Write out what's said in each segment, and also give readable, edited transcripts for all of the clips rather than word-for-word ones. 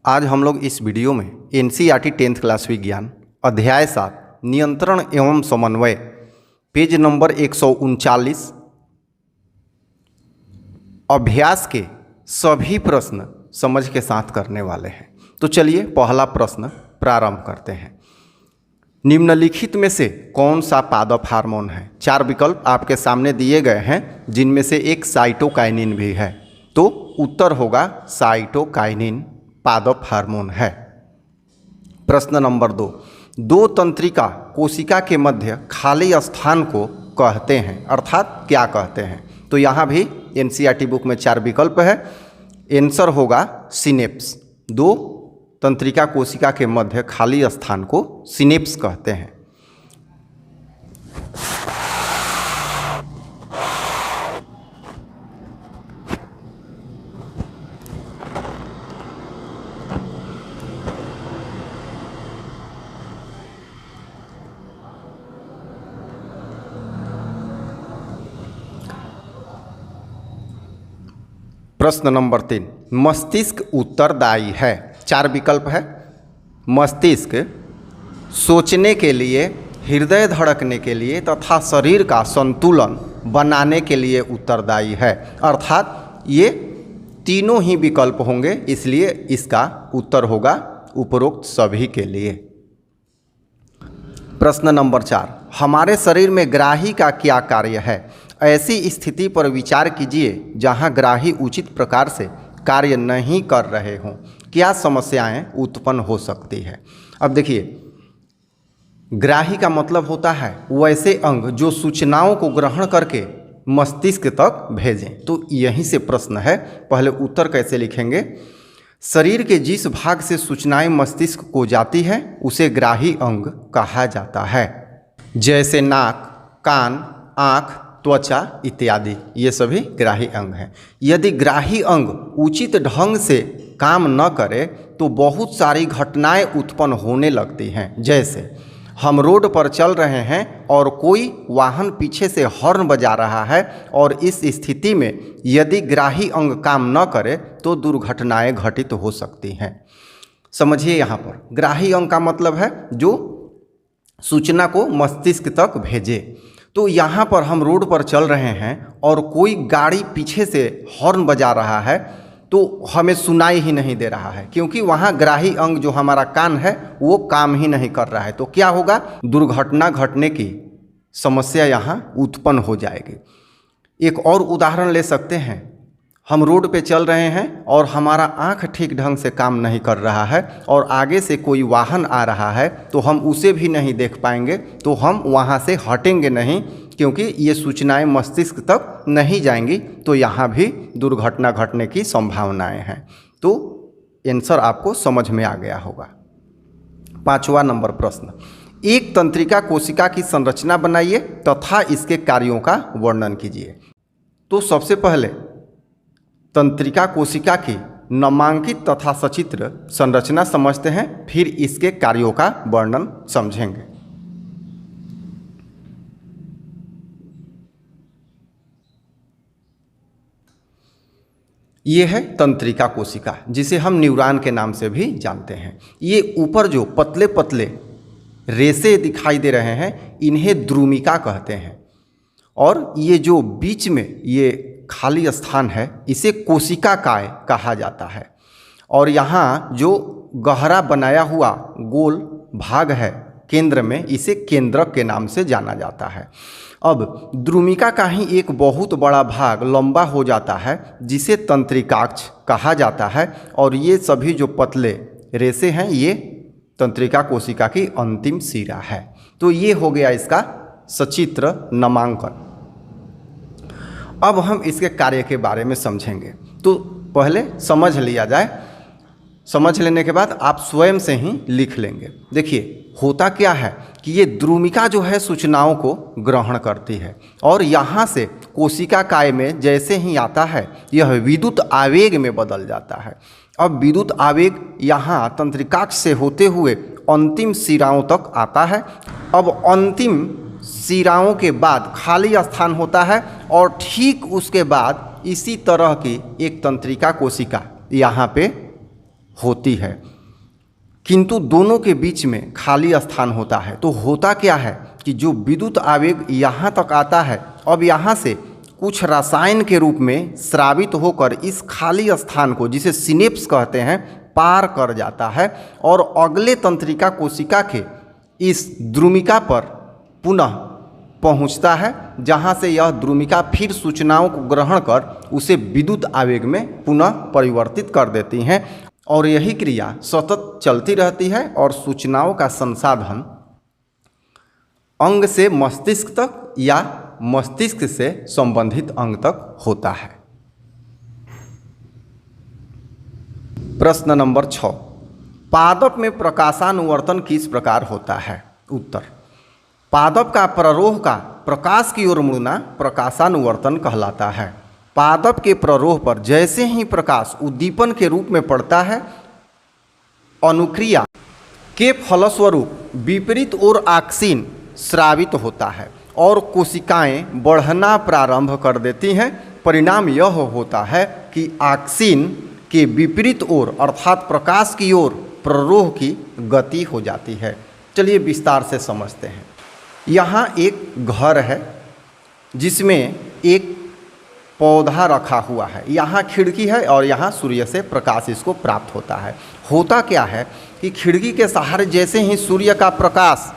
आज हम लोग इस वीडियो में एनसीईआरटी 10th क्लास विज्ञान अध्याय 7 नियंत्रण एवं समन्वय पेज नंबर 139 अभ्यास के सभी प्रश्न समझ के साथ करने वाले हैं। तो चलिए पहला प्रश्न प्रारंभ करते हैं। निम्नलिखित में से कौन सा पादप हार्मोन है? 4 विकल्प आपके सामने दिए गए हैं जिनमें से एक साइटोकाइनिन भी है। तो उत्तर होगा साइटोकाइनिन पादप हार्मोन है। प्रश्न नंबर 2, दो तंत्रिका कोशिका के मध्य खाली स्थान को कहते हैं, अर्थात क्या कहते हैं? तो यहाँ भी एनसीईआरटी बुक में 4 विकल्प है। आंसर होगा सिनेप्स। दो तंत्रिका कोशिका के मध्य खाली स्थान को सिनेप्स कहते हैं। प्रश्न नंबर 3, मस्तिष्क उत्तरदायी है। 4 विकल्प है। मस्तिष्क सोचने के लिए, हृदय धड़कने के लिए तथा शरीर का संतुलन बनाने के लिए उत्तरदायी है, अर्थात ये तीनों ही विकल्प होंगे, इसलिए इसका उत्तर होगा उपरोक्त सभी के लिए। प्रश्न नंबर 4, हमारे शरीर में ग्राही का क्या कार्य है? ऐसी स्थिति पर विचार कीजिए जहां ग्राही उचित प्रकार से कार्य नहीं कर रहे हों। क्या समस्याएं उत्पन्न हो सकती है? अब देखिए, ग्राही का मतलब होता है वैसे अंग जो सूचनाओं को ग्रहण करके मस्तिष्क तक भेजें। तो यहीं से प्रश्न है, पहले उत्तर कैसे लिखेंगे? शरीर के जिस भाग से सूचनाएं मस्तिष्क को जाती हैं उसे ग्राही अंग कहा जाता है, जैसे नाक, कान, आँख, त्वचा इत्यादि, ये सभी ग्राही अंग हैं। यदि ग्राही अंग उचित ढंग से काम न करे तो बहुत सारी घटनाएं उत्पन्न होने लगती हैं। जैसे हम रोड पर चल रहे हैं और कोई वाहन पीछे से हॉर्न बजा रहा है और इस स्थिति में यदि ग्राही अंग काम न करे तो दुर्घटनाएं घटित हो सकती हैं। समझिए, यहाँ पर ग्राही अंग का मतलब है जो सूचना को मस्तिष्क तक भेजे। तो यहाँ पर हम रोड पर चल रहे हैं और कोई गाड़ी पीछे से हॉर्न बजा रहा है तो हमें सुनाई ही नहीं दे रहा है, क्योंकि वहाँ ग्राही अंग जो हमारा कान है वो काम ही नहीं कर रहा है। तो क्या होगा? दुर्घटना घटने की समस्या यहाँ उत्पन्न हो जाएगी। एक और उदाहरण ले सकते हैं। हम रोड पे चल रहे हैं और हमारा आँख ठीक ढंग से काम नहीं कर रहा है और आगे से कोई वाहन आ रहा है तो हम उसे भी नहीं देख पाएंगे, तो हम वहाँ से हटेंगे नहीं, क्योंकि ये सूचनाएं मस्तिष्क तक नहीं जाएंगी। तो यहाँ भी दुर्घटना घटने की संभावनाएं हैं। तो आंसर आपको समझ में आ गया होगा। 5वां नंबर प्रश्न, एक तंत्रिका कोशिका की संरचना बनाइए तथा इसके कार्यों का वर्णन कीजिए। तो सबसे पहले तंत्रिका कोशिका की नामांकित तथा सचित्र संरचना समझते हैं, फिर इसके कार्यों का वर्णन समझेंगे। ये है तंत्रिका कोशिका, जिसे हम न्यूरॉन के नाम से भी जानते हैं। ये ऊपर जो पतले पतले रेशे दिखाई दे रहे हैं इन्हें द्रुमिका कहते हैं, और ये जो बीच में ये खाली स्थान है इसे कोशिका काय कहा जाता है, और यहाँ जो गहरा बनाया हुआ गोल भाग है केंद्र में, इसे केंद्रक के नाम से जाना जाता है। अब द्रुमिका का ही एक बहुत बड़ा भाग लंबा हो जाता है जिसे तंत्रिकाक्ष कहा जाता है, और ये सभी जो पतले रेशे हैं ये तंत्रिका कोशिका की अंतिम सिरा है। तो ये हो गया इसका सचित्र नामांकन। अब हम इसके कार्य के बारे में समझेंगे। तो पहले समझ लिया जाए, समझ लेने के बाद आप स्वयं से ही लिख लेंगे। देखिए, होता क्या है कि ये द्रुमिका जो है सूचनाओं को ग्रहण करती है, और यहाँ से कोशिका काय में जैसे ही आता है यह विद्युत आवेग में बदल जाता है। अब विद्युत आवेग यहाँ तंत्रिकाक्ष से होते हुए अंतिम सिराओं तक आता है। अब अंतिम सिराओं के बाद खाली स्थान होता है और ठीक उसके बाद इसी तरह की एक तंत्रिका कोशिका यहाँ पे होती है, किंतु दोनों के बीच में खाली स्थान होता है। तो होता क्या है कि जो विद्युत आवेग यहाँ तक आता है, अब यहाँ से कुछ रसायन के रूप में स्रावित होकर इस खाली स्थान को, जिसे सिनेप्स कहते हैं, पार कर जाता है और अगले तंत्रिका कोशिका के इस द्रुमिका पर पुनः पहुंचता है, जहां से यह द्रुमिका फिर सूचनाओं को ग्रहण कर उसे विद्युत आवेग में पुनः परिवर्तित कर देती हैं और यही क्रिया सतत चलती रहती है और सूचनाओं का संसाधन अंग से मस्तिष्क तक या मस्तिष्क से संबंधित अंग तक होता है। प्रश्न नंबर 6, पादप में प्रकाशानुवर्तन किस प्रकार होता है? उत्तर, पादप का प्ररोह का प्रकाश की ओर मुड़ना प्रकाशानुवर्तन कहलाता है। पादप के प्ररोह पर जैसे ही प्रकाश उद्दीपन के रूप में पड़ता है, अनुक्रिया के फलस्वरूप विपरीत ओर ऑक्सीन स्रावित होता है और कोशिकाएं बढ़ना प्रारंभ कर देती हैं। परिणाम यह होता है कि ऑक्सीन के विपरीत ओर अर्थात प्रकाश की ओर प्ररोह की गति हो जाती है। चलिए विस्तार से समझते हैं। यहाँ एक घर है जिसमें एक पौधा रखा हुआ है, यहाँ खिड़की है और यहाँ सूर्य से प्रकाश इसको प्राप्त होता है। होता क्या है कि खिड़की के सहारे जैसे ही सूर्य का प्रकाश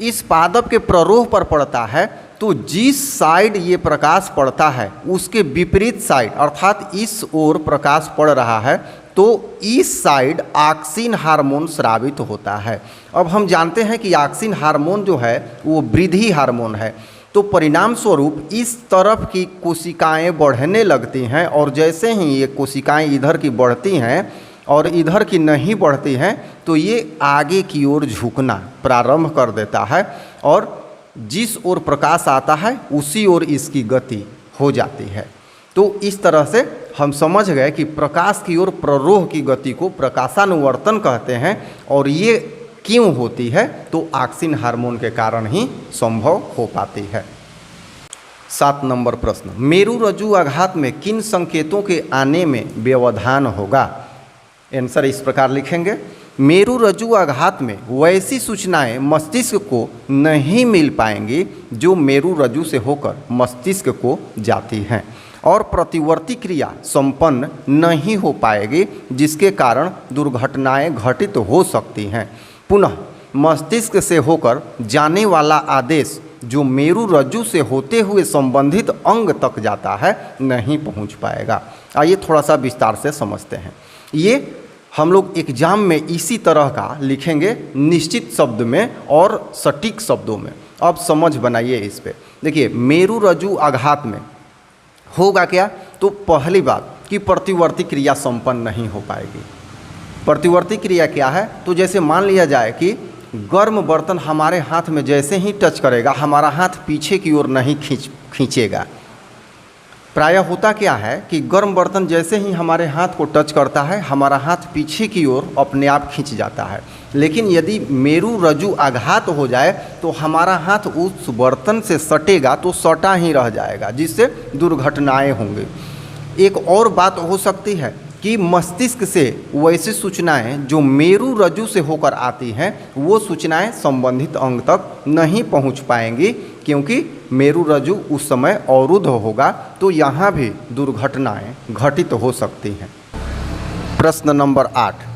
इस पादप के प्ररोह पर पड़ता है, तो जिस साइड ये प्रकाश पड़ता है उसके विपरीत साइड अर्थात इस ओर प्रकाश पड़ रहा है, तो इस साइड ऑक्सिन हार्मोन स्रावित होता है। अब हम जानते हैं कि ऑक्सिन हार्मोन जो है वो वृद्धि हार्मोन है, तो परिणाम स्वरूप इस तरफ की कोशिकाएं बढ़ने लगती हैं और जैसे ही ये कोशिकाएं इधर की बढ़ती हैं और इधर की नहीं बढ़ती हैं, तो ये आगे की ओर झुकना प्रारंभ कर देता है और जिस ओर प्रकाश आता है उसी ओर इसकी गति हो जाती है। तो इस तरह से हम समझ गए कि प्रकाश की ओर प्ररोह की गति को प्रकाशानुवर्तन कहते हैं और ये क्यों होती है, तो ऑक्सिन हार्मोन के कारण ही संभव हो पाती है। 7 नंबर प्रश्न, मेरुरज्जु आघात में किन संकेतों के आने में व्यवधान होगा? आंसर इस प्रकार लिखेंगे, मेरुरज्जु आघात में वैसी सूचनाएं मस्तिष्क को नहीं मिल पाएंगी जो मेरुरज्जु से होकर मस्तिष्क को जाती हैं और प्रतिवर्ती क्रिया संपन्न नहीं हो पाएगी, जिसके कारण दुर्घटनाएं घटित हो सकती हैं। पुनः मस्तिष्क से होकर जाने वाला आदेश जो मेरुरज्जु से होते हुए संबंधित अंग तक जाता है नहीं पहुंच पाएगा। आइए थोड़ा सा विस्तार से समझते हैं। ये हम लोग एग्जाम में इसी तरह का लिखेंगे, निश्चित शब्द में और सटीक शब्दों में। अब समझ बनाइए इस पे। देखिए, मेरुरज्जु आघात में होगा क्या, तो पहली बात कि प्रतिवर्ती क्रिया संपन्न नहीं हो पाएगी। प्रतिवर्ती क्रिया क्या है, तो जैसे मान लिया जाए कि गर्म बर्तन हमारे हाथ में जैसे ही टच करेगा, हमारा हाथ पीछे की ओर नहीं खींचेगा। प्रायः होता क्या है कि गर्म बर्तन जैसे ही हमारे हाथ को टच करता है, हमारा हाथ पीछे की ओर अपने आप खींच जाता है। लेकिन यदि मेरुरज्जु आघात हो जाए तो हमारा हाथ उस बर्तन से सटेगा तो सटा ही रह जाएगा, जिससे दुर्घटनाएं होंगी। एक और बात हो सकती है कि मस्तिष्क से वैसी सूचनाएं जो मेरुरज्जु से होकर आती हैं, वो सूचनाएं संबंधित अंग तक नहीं पहुंच पाएंगी, क्योंकि मेरुरज्जु उस समय अवरुद्ध होगा, तो यहाँ भी दुर्घटनाएं घटित हो सकती हैं। प्रश्न नंबर 8,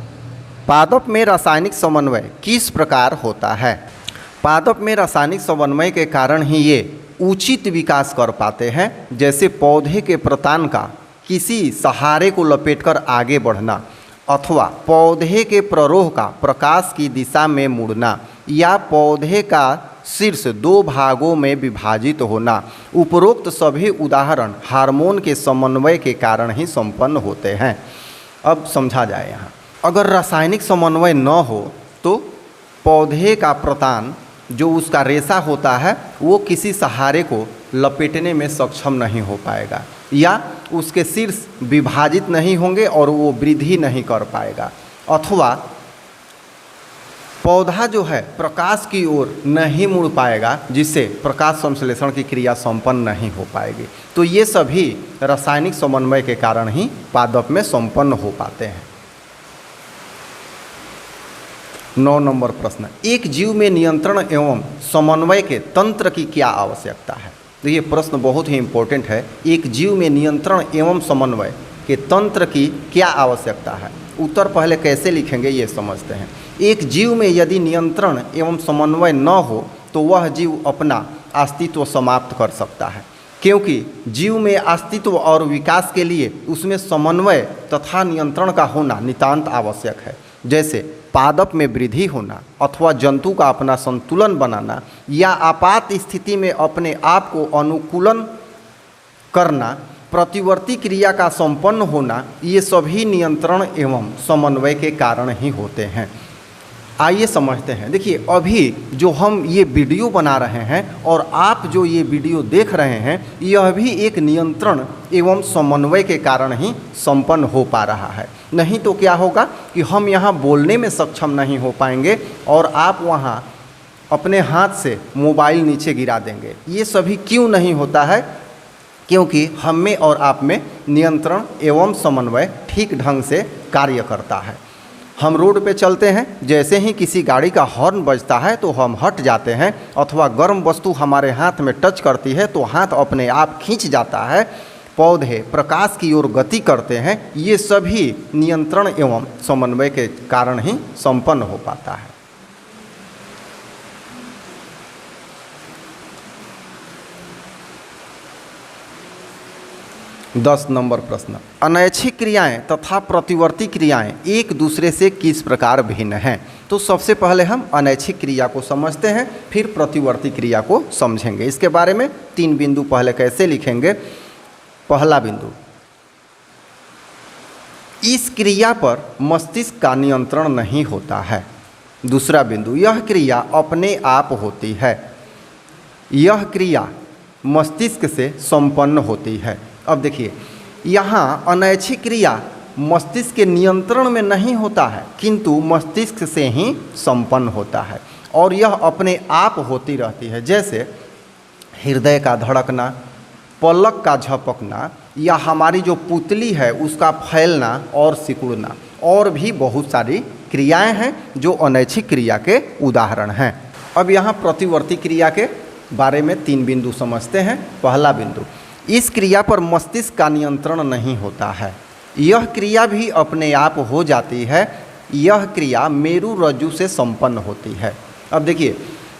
पादप में रासायनिक समन्वय किस प्रकार होता है? पादप में रासायनिक समन्वय के कारण ही ये उचित विकास कर पाते हैं, जैसे पौधे के प्रतान का किसी सहारे को लपेटकर आगे बढ़ना, अथवा पौधे के प्ररोह का प्रकाश की दिशा में मुड़ना, या पौधे का शीर्ष 2 भागों में विभाजित होना। उपरोक्त सभी उदाहरण हार्मोन के समन्वय के कारण ही संपन्न होते हैं। अब समझा जाए यहाँ, अगर रासायनिक समन्वय न हो तो पौधे का प्रतान जो उसका रेशा होता है वो किसी सहारे को लपेटने में सक्षम नहीं हो पाएगा, या उसके शीर्ष विभाजित नहीं होंगे और वो वृद्धि नहीं कर पाएगा, अथवा पौधा जो है प्रकाश की ओर नहीं मुड़ पाएगा, जिससे प्रकाश संश्लेषण की क्रिया संपन्न नहीं हो पाएगी। तो ये सभी रासायनिक समन्वय के कारण ही पादप में संपन्न हो पाते हैं। 9 नंबर प्रश्न, एक जीव में नियंत्रण एवं समन्वय के तंत्र की क्या आवश्यकता है। तो ये प्रश्न बहुत ही इम्पोर्टेंट है। एक जीव में नियंत्रण एवं समन्वय के तंत्र की क्या आवश्यकता है। उत्तर पहले कैसे लिखेंगे ये समझते हैं। एक जीव में यदि नियंत्रण एवं समन्वय न हो तो वह जीव अपना अस्तित्व समाप्त कर सकता है, क्योंकि जीव में अस्तित्व और विकास के लिए उसमें समन्वय तथा नियंत्रण का होना नितांत आवश्यक है। जैसे पादप में वृद्धि होना अथवा जंतु का अपना संतुलन बनाना या आपात स्थिति में अपने आप को अनुकूलन करना, प्रतिवर्ती क्रिया का संपन्न होना, ये सभी नियंत्रण एवं समन्वय के कारण ही होते हैं। आइए समझते हैं। देखिए, अभी जो हम ये वीडियो बना रहे हैं और आप जो ये वीडियो देख रहे हैं, यह भी एक नियंत्रण एवं समन्वय के कारण ही संपन्न हो पा रहा है। नहीं तो क्या होगा कि हम यहाँ बोलने में सक्षम नहीं हो पाएंगे और आप वहाँ अपने हाथ से मोबाइल नीचे गिरा देंगे। ये सभी क्यों नहीं होता है? क्योंकि हम में और आप में नियंत्रण एवं समन्वय ठीक ढंग से कार्य करता है। हम रोड पे चलते हैं, जैसे ही किसी गाड़ी का हॉर्न बजता है तो हम हट जाते हैं, अथवा गर्म वस्तु हमारे हाथ में टच करती है तो हाथ अपने आप खींच जाता है। पौधे प्रकाश की ओर गति करते हैं। ये सभी नियंत्रण एवं समन्वय के कारण ही संपन्न हो पाता है। दस नंबर प्रश्न, अनैच्छिक क्रियाएं तथा प्रतिवर्ती क्रियाएं एक दूसरे से किस प्रकार भिन्न हैं। तो सबसे पहले हम अनैच्छिक क्रिया को समझते हैं, फिर प्रतिवर्ती क्रिया को समझेंगे। इसके बारे में 3 बिंदु पहले कैसे लिखेंगे। पहला बिंदु, इस क्रिया पर मस्तिष्क का नियंत्रण नहीं होता है। दूसरा बिंदु, यह क्रिया अपने आप होती है। यह क्रिया मस्तिष्क से संपन्न होती है। अब देखिए, यहाँ अनैच्छिक क्रिया मस्तिष्क के नियंत्रण में नहीं होता है, किंतु मस्तिष्क से ही संपन्न होता है और यह अपने आप होती रहती है। जैसे हृदय का धड़कना, पलक का झपकना, या हमारी जो पुतली है उसका फैलना और सिकुड़ना, और भी बहुत सारी क्रियाएं हैं जो अनैच्छिक क्रिया के उदाहरण हैं। अब यहाँ प्रतिवर्ती क्रिया के बारे में 3 बिंदु समझते हैं। पहला बिंदु, इस क्रिया पर मस्तिष्क का नियंत्रण नहीं होता है। यह क्रिया भी अपने आप हो जाती है। यह क्रिया मेरु रज्जु से संपन्न होती है। अब देखिए,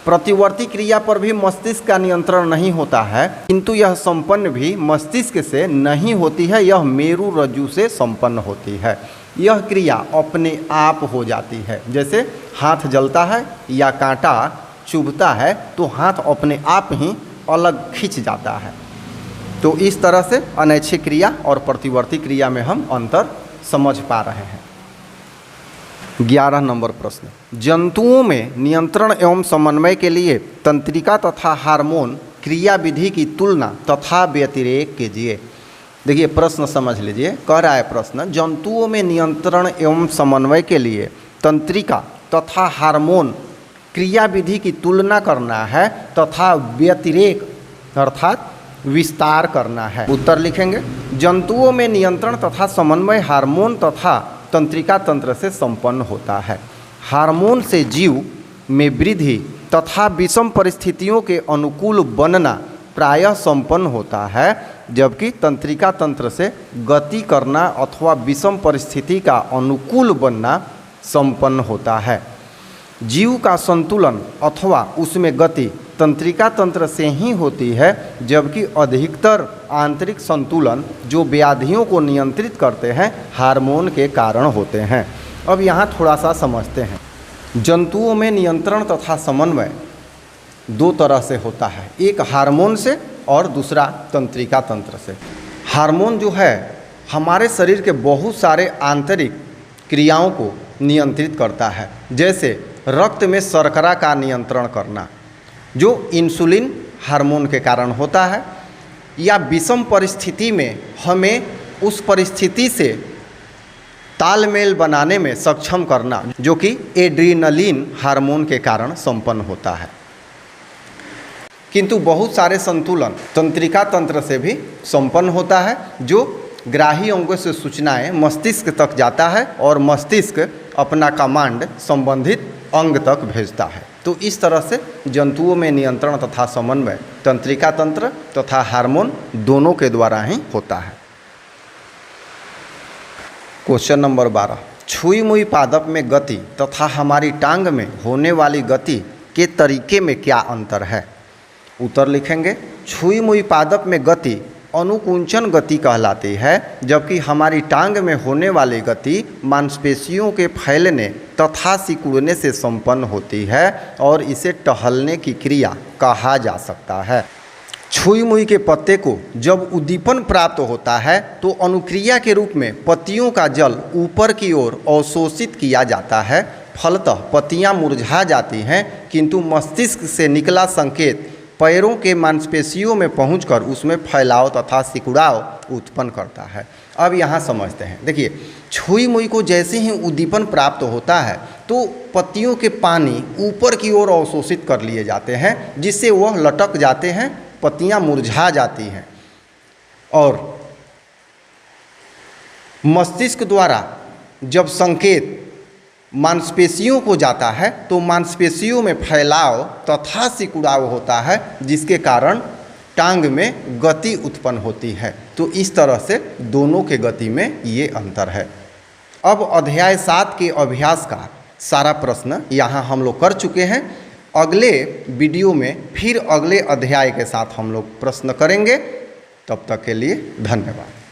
प्रतिवर्ती क्रिया पर भी मस्तिष्क का नियंत्रण नहीं होता है, किंतु यह संपन्न भी मस्तिष्क से नहीं होती है, यह मेरु रज्जु से संपन्न होती है। यह क्रिया अपने आप हो जाती है। जैसे हाथ जलता है या कांटा चुभता है तो हाथ अपने आप ही अलग खिंच जाता है। तो इस तरह से अनैच्छिक क्रिया और प्रतिवर्ती क्रिया में हम अंतर समझ पा रहे हैं। 11 नंबर प्रश्न, जंतुओं में नियंत्रण एवं समन्वय के लिए तंत्रिका तथा हार्मोन क्रिया विधि की तुलना तथा व्यतिरेक कीजिए। देखिए, प्रश्न समझ लीजिए। कह रहा है प्रश्न, जंतुओं में नियंत्रण एवं समन्वय के लिए तंत्रिका तथा हार्मोन क्रिया विधि की तुलना करना है तथा व्यतिरेक अर्थात विस्तार करना है। उत्तर लिखेंगे, जंतुओं में नियंत्रण तथा समन्वय हार्मोन तथा तंत्रिका तंत्र से संपन्न होता है। हार्मोन से जीव में वृद्धि तथा विषम परिस्थितियों के अनुकूल बनना प्रायः संपन्न होता है, जबकि तंत्रिका तंत्र से गति करना अथवा विषम परिस्थिति का अनुकूल बनना संपन्न होता है। जीव का संतुलन अथवा उसमें गति तंत्रिका तंत्र से ही होती है, जबकि अधिकतर आंतरिक संतुलन जो व्याधियों को नियंत्रित करते हैं हार्मोन के कारण होते हैं। अब यहाँ थोड़ा सा समझते हैं। जंतुओं में नियंत्रण तथा समन्वय 2 तरह से होता है, एक हार्मोन से और दूसरा तंत्रिका तंत्र से। हार्मोन जो है हमारे शरीर के बहुत सारे आंतरिक क्रियाओं को नियंत्रित करता है। जैसे रक्त में शर्करा का नियंत्रण करना, जो इंसुलिन हार्मोन के कारण होता है, या विषम परिस्थिति में हमें उस परिस्थिति से तालमेल बनाने में सक्षम करना, जो कि एड्रीनलिन हार्मोन के कारण संपन्न होता है। किंतु बहुत सारे संतुलन तंत्रिका तंत्र से भी संपन्न होता है, जो ग्राही अंगों से सूचनाएं मस्तिष्क तक जाता है और मस्तिष्क अपना कमांड संबंधित अंग तक भेजता है। तो इस तरह से जंतुओं में नियंत्रण तथा समन्वय तंत्रिका तंत्र तथा हार्मोन दोनों के द्वारा ही होता है। क्वेश्चन नंबर 12, छुई मुई पादप में गति तथा हमारी टांग में होने वाली गति के तरीके में क्या अंतर है? उत्तर लिखेंगे। छुई मुई पादप में गति अनुकुंचन गति कहलाती है, जबकि हमारी टांग में होने वाली गति मांसपेशियों के फैलने तथा सिकुड़ने से संपन्न होती है और इसे टहलने की क्रिया कहा जा सकता है। छुई मुई के पत्ते को जब उद्दीपन प्राप्त होता है तो अनुक्रिया के रूप में पत्तियों का जल ऊपर की ओर अवशोषित किया जाता है, फलतः पत्तियां मुरझा जाती हैं, किंतु मस्तिष्क से निकला संकेत पैरों के मांसपेशियों में पहुंचकर उसमें फैलाव तथा सिकुड़ाव उत्पन्न करता है। अब यहाँ समझते हैं। देखिए, छुई मुई को जैसे ही उद्दीपन प्राप्त होता है तो पत्तियों के पानी ऊपर की ओर अवशोषित कर लिए जाते हैं, जिससे वह लटक जाते हैं, पत्तियां मुरझा जाती हैं और मस्तिष्क द्वारा जब संकेत मांसपेशियों को जाता है तो मांसपेशियों में फैलाव तथा सिकुड़ाव होता है, जिसके कारण टांग में गति उत्पन्न होती है। तो इस तरह से दोनों के गति में ये अंतर है। अब अध्याय 7 के अभ्यास का सारा प्रश्न यहाँ हम लोग कर चुके हैं। अगले वीडियो में फिर अगले अध्याय के साथ हम लोग प्रश्न करेंगे। तब तक के लिए धन्यवाद।